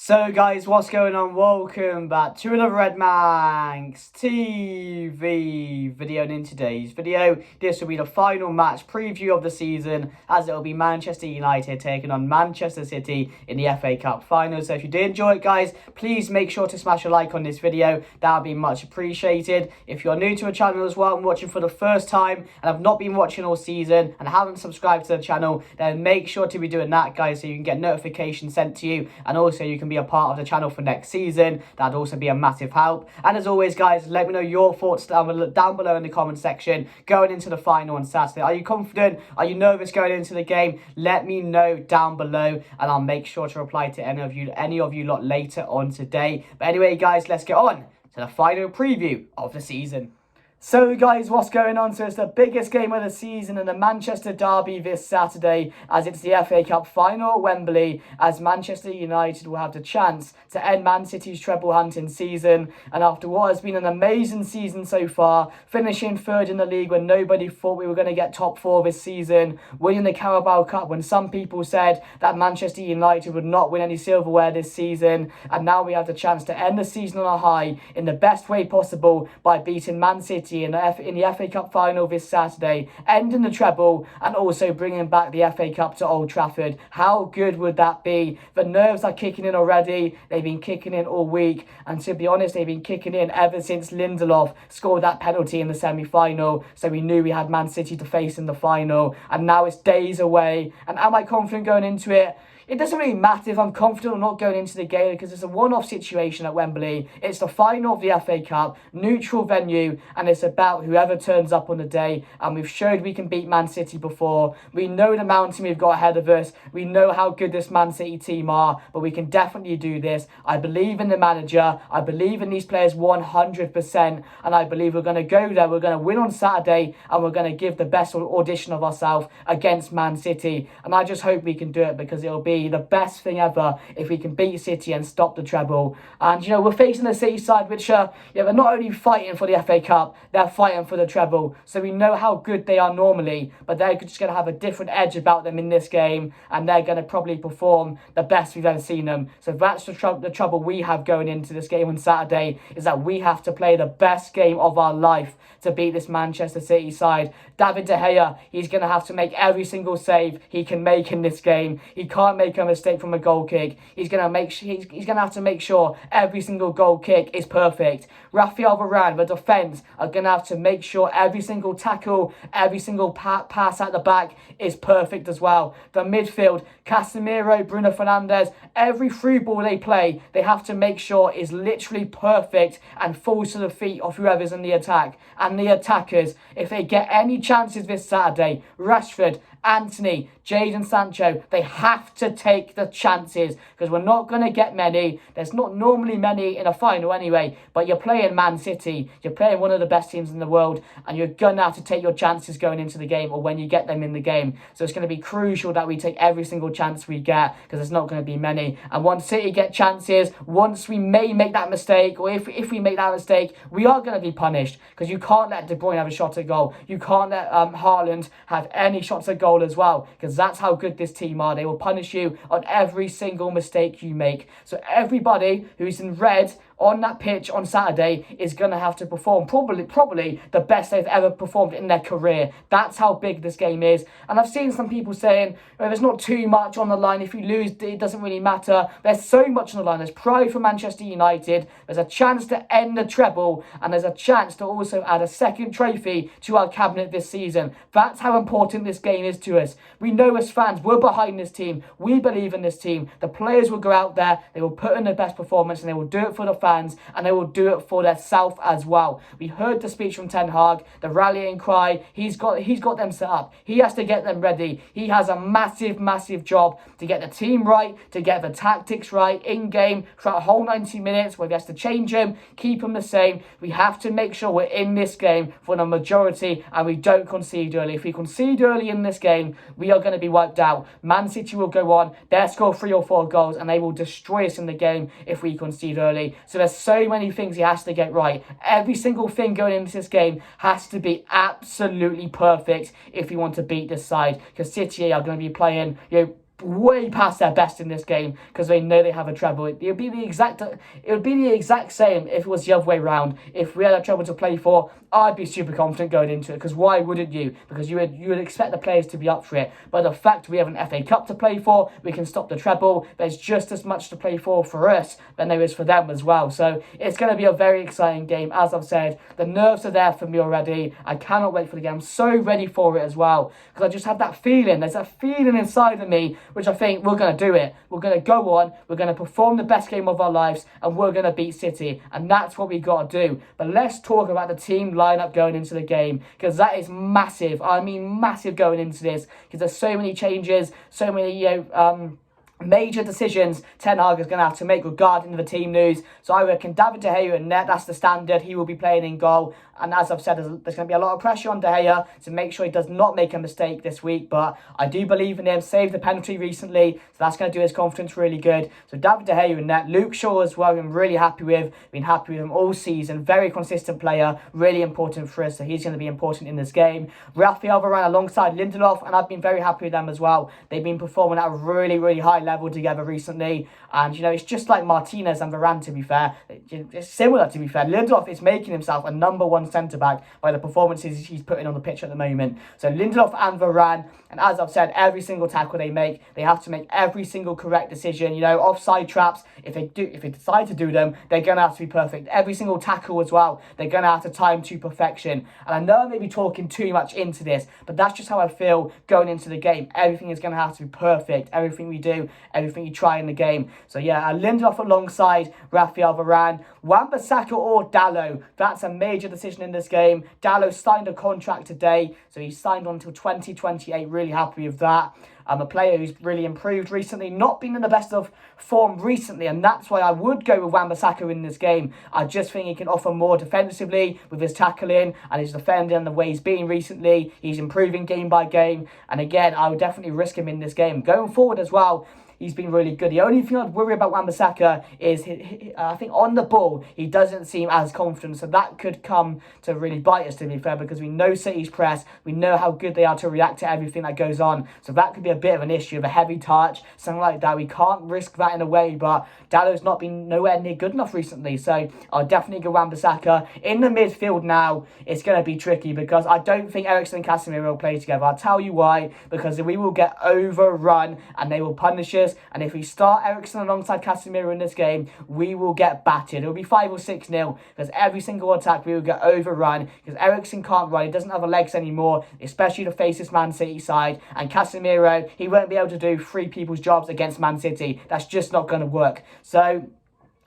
So guys, what's going on? Welcome back to another Red Manx TV video, and in today's video, this will be the final match preview of the season, as it will be Manchester United taking on Manchester City in the FA Cup final. So if you did enjoy it guys, please make sure to smash a like on this video, that would be much appreciated. If you're new to the channel as well and watching for the first time and have not been watching all season and haven't subscribed to the channel, then make sure to be doing that guys, so you can get notifications sent to you, and also you can be a part of the channel for next season. That'd also be a massive help. And as always guys, let me know your thoughts down below in the comment section going into the final on Saturday. Are you confident? Are you nervous going into the game? Let me know down below and I'll make sure to reply to any of you lot later on today. But anyway guys, let's get on to the final preview of the season. So guys, what's going on? So it's the biggest game of the season and the Manchester derby this Saturday, as it's the FA Cup final at Wembley, as Manchester United will have the chance to end Man City's treble hunting season. And after what has been an amazing season so far, finishing third in the league when nobody thought we were going to get top four this season, winning the Carabao Cup when some people said that Manchester United would not win any silverware this season, and now we have the chance to end the season on a high in the best way possible by beating Man City in the FA Cup final this Saturday, ending the treble and also bringing back the FA Cup to Old Trafford. How good would that be? The nerves are kicking in already. They've been kicking in all week, and to be honest, they've been kicking in ever since Lindelof scored that penalty in the semi-final. So we knew we had Man City to face in the final, and now it's days away. And am I confident going into it? It doesn't really matter if I'm confident or not going into the game, because it's a one-off situation at Wembley. It's the final of the FA Cup, neutral venue, and it's about whoever turns up on the day. And we've showed we can beat Man City before. We know the mountain we've got ahead of us. We know how good this Man City team are, but we can definitely do this. I believe in the manager. I believe in these players 100%, and I believe we're going to go there. We're going to win on Saturday, and we're going to give the best audition of ourselves against Man City. And I just hope we can do it, because it'll be the best thing ever if we can beat City and stop the treble. And you know, we're facing the City side, which they're not only fighting for the FA Cup, they're fighting for the treble. So we know how good they are normally, but they're just going to have a different edge about them in this game, and they're going to probably perform the best we've ever seen them. So that's the trouble we have going into this game on Saturday, is that we have to play the best game of our life to beat this Manchester City side. David De Gea, he's going to have to make every single save he can make in this game. He can't make a mistake from a goal kick. He's going to have to make sure every single goal kick is perfect. Rafael Varane, the defence, are going to have to make sure every single tackle, every single pass at the back is perfect as well. The midfield, Casemiro, Bruno Fernandes, every through ball they play, they have to make sure is literally perfect and falls to the feet of whoever's in the attack. And the attackers, if they get any chances this Saturday, Rashford, Antony, Jadon Sancho, they have to take the chances, because we're not going to get many. There's not normally many in a final anyway, but you're playing Man City, you're playing one of the best teams in the world, and you're going to have to take your chances going into the game, or when you get them in the game. So it's going to be crucial that we take every single chance we get, because there's not going to be many. And once City get chances, once we may make that mistake, or if we make that mistake, we are going to be punished, because you can't let De Bruyne have a shot at goal. You can't let Haaland have any shots at goal as well, because that's how good this team are. They will punish you on every single mistake you make. So everybody who's in red on that pitch on Saturday is going to have to perform probably the best they've ever performed in their career. That's how big this game is. And I've seen some people saying, oh, there's not too much on the line. If you lose, it doesn't really matter. There's so much on the line. There's pride for Manchester United. There's a chance to end the treble, and there's a chance to also add a second trophy to our cabinet this season. That's how important this game is to us. We know as fans, we're behind this team. We believe in this team. The players will go out there, they will put in their best performance, and they will do it for the fans, and they will do it for their self as well. We heard the speech from Ten Hag, the rallying cry. He's got them set up. He has to get them ready. He has a massive job to get the team right, to get the tactics right in game throughout the whole 90 minutes, where he has to change them, keep them the same. We have to make sure we're in this game for the majority, and we don't concede early. If we concede early in this game, we are going to be wiped out. Man City will go on, they'll score 3 or 4 goals, and they will destroy us in the game if we concede early. So there's so many things he has to get right. Every single thing going into this game has to be absolutely perfect if we want to beat this side, because City are going to be playing, way past their best in this game because they know they have a treble. It would be the exact same if it was the other way around. If we had a treble to play for, I'd be super confident going into it, because why wouldn't you? Because you would expect the players to be up for it. But the fact we have an FA Cup to play for, we can stop the treble. There's just as much to play for us than there is for them as well. So it's going to be a very exciting game. As I've said, the nerves are there for me already. I cannot wait for the game. I'm so ready for it as well, because I just have that feeling. There's that feeling inside of me which I think we're going to do it. We're going to go on, we're going to perform the best game of our lives, and we're going to beat City. And that's what we got to do. But let's talk about the team lineup going into the game, because that is massive. I mean massive going into this, because there's so many changes, so many major decisions Ten Hag is going to have to make regarding the team news. So I reckon David De Gea in net, that's the standard. He will be playing in goal. And as I've said, there's going to be a lot of pressure on De Gea to make sure he does not make a mistake this week. But I do believe in him. Saved the penalty recently, so that's going to do his confidence really good. So David De Gea in net. Luke Shaw as well, I'm really happy with. Been happy with him all season. Very consistent player. Really important for us. So he's going to be important in this game. Rafael Varane alongside Lindelof, and I've been very happy with them as well. They've been performing at a really, really high level together recently. And, it's just like Martinez and Varane, to be fair. It's similar, to be fair. Lindelof is making himself a number one centre-back by the performances he's putting on the pitch at the moment. So Lindelof and Varane, and as I've said, every single tackle they make, they have to make every single correct decision. Offside traps, if they decide to do them, they're going to have to be perfect. Every single tackle as well, they're going to have to time to perfection. And I know I may be talking too much into this, but that's just how I feel going into the game. Everything is going to have to be perfect. Everything we do, everything you try in the game. So yeah, Lindelof alongside Rafael Varane. Wan-Bissaka or Dalot, that's a major decision in this game. Dalot signed a contract today, so he's signed on until 2028. Really happy with that. A player who's really improved recently, not been in the best of form recently, and that's why I would go with Wan-Bissaka in this game. I just think he can offer more defensively with his tackling and his defending and the way he's been recently. He's improving game by game, and again, I would definitely risk him in this game. Going forward as well, he's been really good. The only thing I'd worry about Wan-Bissaka is, I think on the ball, he doesn't seem as confident. So that could come to really bite us, to be fair, because we know City's press. We know how good they are to react to everything that goes on. So that could be a bit of an issue, of a heavy touch, something like that. We can't risk that in a way, but Dalot's not been nowhere near good enough recently. So I'll definitely go Wan-Bissaka. In the midfield now, it's going to be tricky, because I don't think Eriksen and Casemiro will play together. I'll tell you why, because we will get overrun and they will punish us. And if we start Eriksen alongside Casemiro in this game, we will get battered. It'll be 5 or 6-0, because every single attack we will get overrun, because Eriksen can't run. He doesn't have the legs anymore, especially to face this Man City side. And Casemiro, he won't be able to do 3 people's jobs against Man City. That's just not going to work. So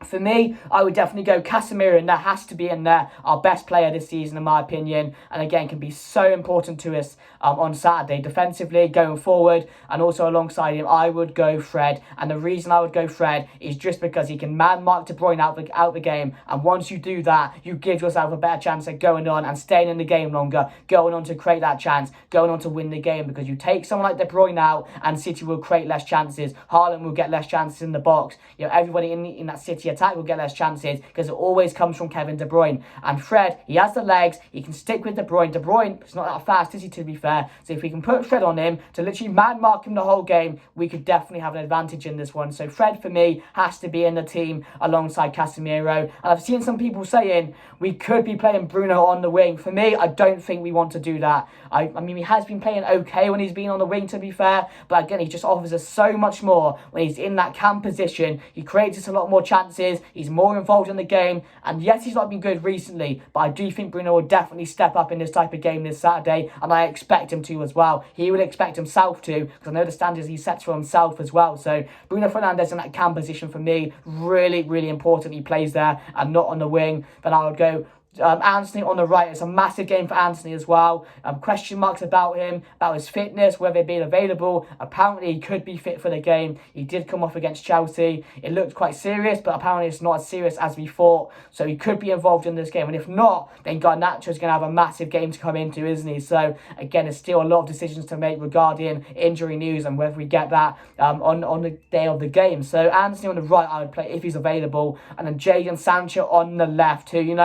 for me, I would definitely go Casemiro, and that has to be in there. Our best player this season, in my opinion. And again, can be so important to us on Saturday, defensively, going forward. And also alongside him, I would go Fred. And the reason I would go Fred is just because he can man-mark De Bruyne out the game. And once you do that, you give yourself a better chance at going on and staying in the game longer, going on to create that chance, going on to win the game. Because you take someone like De Bruyne out, and City will create less chances. Haaland will get less chances in the box. Everybody in that City attack will get less chances, because it always comes from Kevin De Bruyne. And Fred, he has the legs, he can stick with De Bruyne. De Bruyne is not that fast, is he, to be fair? So if we can put Fred on him to literally man-mark him the whole game, we could definitely have an advantage in this one. So Fred, for me, has to be in the team alongside Casemiro. And I've seen some people saying we could be playing Bruno on the wing. For me, I don't think we want to do that. I mean, he has been playing okay when he's been on the wing, to be fair. But again, he just offers us so much more when he's in that cam position. He creates us a lot more chances. He's more involved in the game. And yes, he's not been good recently, but I do think Bruno will definitely step up in this type of game this Saturday. And I expect him to as well. He would expect himself to, because I know the standards he sets for himself as well. So Bruno Fernandes in that cam position, for me, really, really important. He plays there and not on the wing. Then I would go Antony on the right. It's a massive game for Antony as well. Question marks about him, about his fitness, whether being available. Apparently he could be fit for the game. He did come off against Chelsea. It looked quite serious, but apparently it's not as serious as we thought. So he could be involved in this game. And if not, then Garnacho's going to have a massive game to come into, isn't he? So again, there's still a lot of decisions to make regarding injury news and whether we get that on the day of the game. So Antony on the right, I would play if he's available. And then Jadon Sancho on the left, who,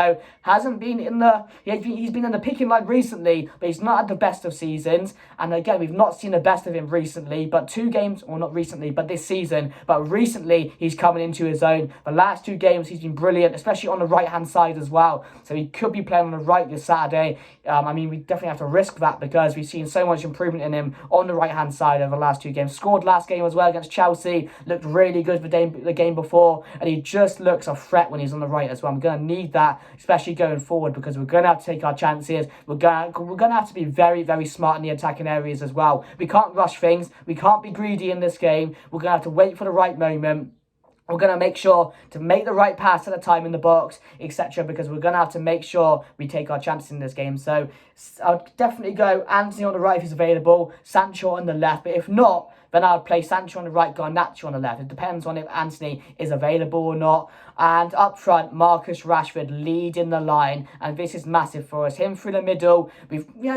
has hasn't been in the, he's been in the picking line recently, but he's not had the best of seasons. And again, we've not seen the best of him recently, but 2 games, or not recently, but this season. But recently, he's coming into his own. The last 2 games, he's been brilliant, especially on the right-hand side as well. So he could be playing on the right this Saturday. I mean, we definitely have to risk that because we've seen so much improvement in him on the right-hand side over the last 2 games. Scored last game as well against Chelsea. Looked really good the game before. And he just looks a threat when he's on the right as well. I'm going to need that, especially going forward, because we're going to have to take our chances. We're going to have to be very, very smart in the attacking areas as well. We can't rush things. We can't be greedy in this game. We're going to have to wait for the right moment. We're going to make sure to make the right pass at a time in the box, etc. Because we're going to have to make sure we take our chances in this game. So I'll definitely go Antony on the right if he's available, Sancho on the left. But if not, then I would play Sancho on the right, Garnacho on the left. It depends on if Antony is available or not. And up front, Marcus Rashford leading the line. And this is massive for us. Him through the middle.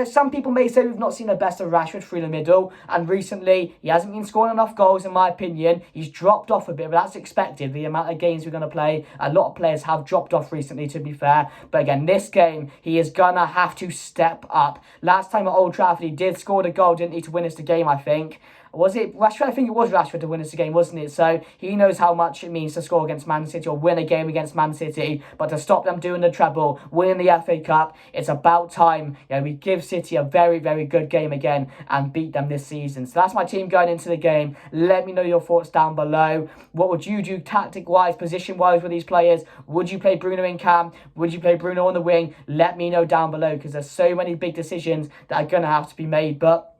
Some people may say we've not seen the best of Rashford through the middle. And recently, he hasn't been scoring enough goals, in my opinion. He's dropped off a bit, but that's expected. The amount of games we're going to play. A lot of players have dropped off recently, to be fair. But again, this game, he is going to have to step up. Last time at Old Trafford, he did score the goal, didn't he, to win us the game, I think. Was it Rashford? I think it was Rashford to win us the game, wasn't it? So he knows how much it means to score against Man City or win a game against Man City. But to stop them doing the treble, winning the FA Cup, it's about time. We give City a very, very good game again and beat them this season. So that's my team going into the game. Let me know your thoughts down below. What would you do tactic-wise, position-wise with these players? Would you play Bruno in cam? Would you play Bruno on the wing? Let me know down below because there's so many big decisions that are going to have to be made. But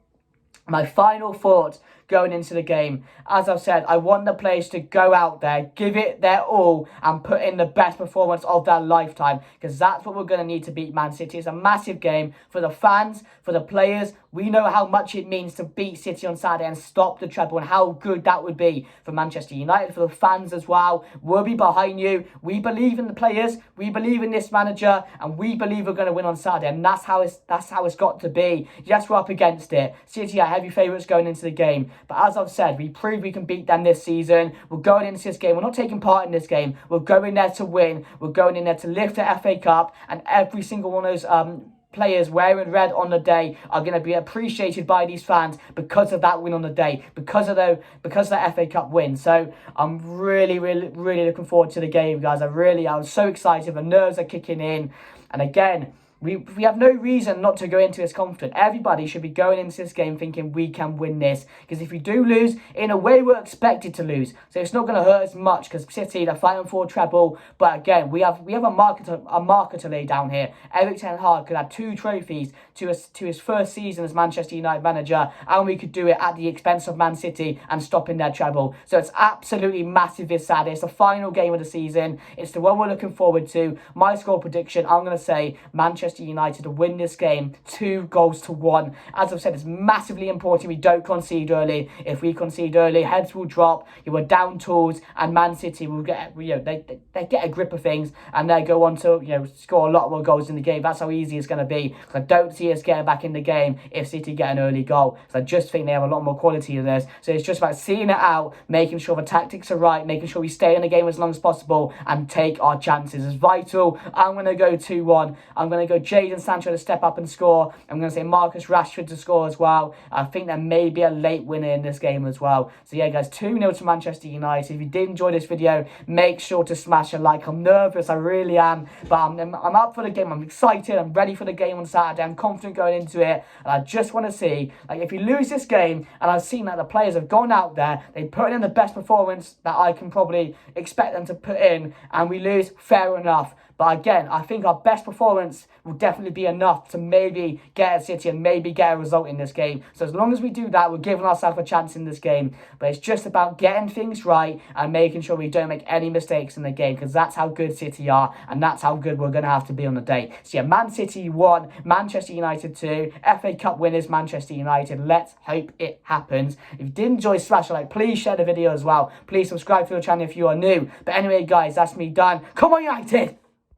my final thought going into the game, as I've said, I want the players to go out there, give it their all and put in the best performance of their lifetime because that's what we're going to need to beat Man City. It's a massive game for the fans, for the players. We know how much it means to beat City on Saturday and stop the treble and how good that would be for Manchester United, for the fans as well. We'll be behind you. We believe in the players. We believe in this manager and we believe we're going to win on Saturday and that's how it's got to be. Yes, we're up against it. City are heavy favourites going into the game. But as I've said, we proved we can beat them this season. We're going into this game. We're not taking part in this game. We're going there to win. We're going in there to lift the FA Cup. And every single one of those players wearing red on the day are going to be appreciated by these fans because of that win on the day, because of the FA Cup win. So I'm really, really, really looking forward to the game, guys. I'm so excited. The nerves are kicking in. And again, we have no reason not to go into this confident. Everybody should be going into this game thinking we can win this. Because if we do lose, in a way we're expected to lose. So it's not going to hurt as much because City, they're fighting for a treble. But again, we have a marker to lay down here. Erik ten Hag could add 2 trophies to his first season as Manchester United manager. And we could do it at the expense of Man City and stopping their treble. So it's absolutely massive this Saturday. It's the final game of the season. It's the one we're looking forward to. My score prediction, I'm going to say Manchester United to win this game 2-1. As I've said, it's massively important we don't concede early. If we concede early, heads will drop. You are down tools, and Man City will get they get a grip of things, and they go on to score a lot more goals in the game. That's how easy it's going to be. I don't see us getting back in the game if City get an early goal. So I just think they have a lot more quality than this. So it's just about seeing it out, making sure the tactics are right, making sure we stay in the game as long as possible, and take our chances. It's vital. I'm going to go 2-1. I'm going to go Jadon Sancho to step up and score. I'm going to say Marcus Rashford to score as well. I think there may be a late winner in this game as well. So yeah, guys, 2-0 to Manchester United. If you did enjoy this video, make sure to smash a like. I'm nervous, I really am. But I'm up for the game. I'm excited. I'm ready for the game on Saturday. I'm confident going into it. And I just want to see, if you lose this game, and I've seen that the players have gone out there, they put in the best performance that I can probably expect them to put in, and we lose, fair enough. But again, I think our best performance will definitely be enough to maybe get a City and maybe get a result in this game. So as long as we do that, we're giving ourselves a chance in this game. But it's just about getting things right and making sure we don't make any mistakes in the game, because that's how good City are and that's how good we're going to have to be on the day. So yeah, Man City 1, Manchester United 2, FA Cup winners Manchester United. Let's hope it happens. If you did enjoy, smash a like. Please share the video as well. Please subscribe to the channel if you are new. But anyway, guys, that's me done. Come on, United!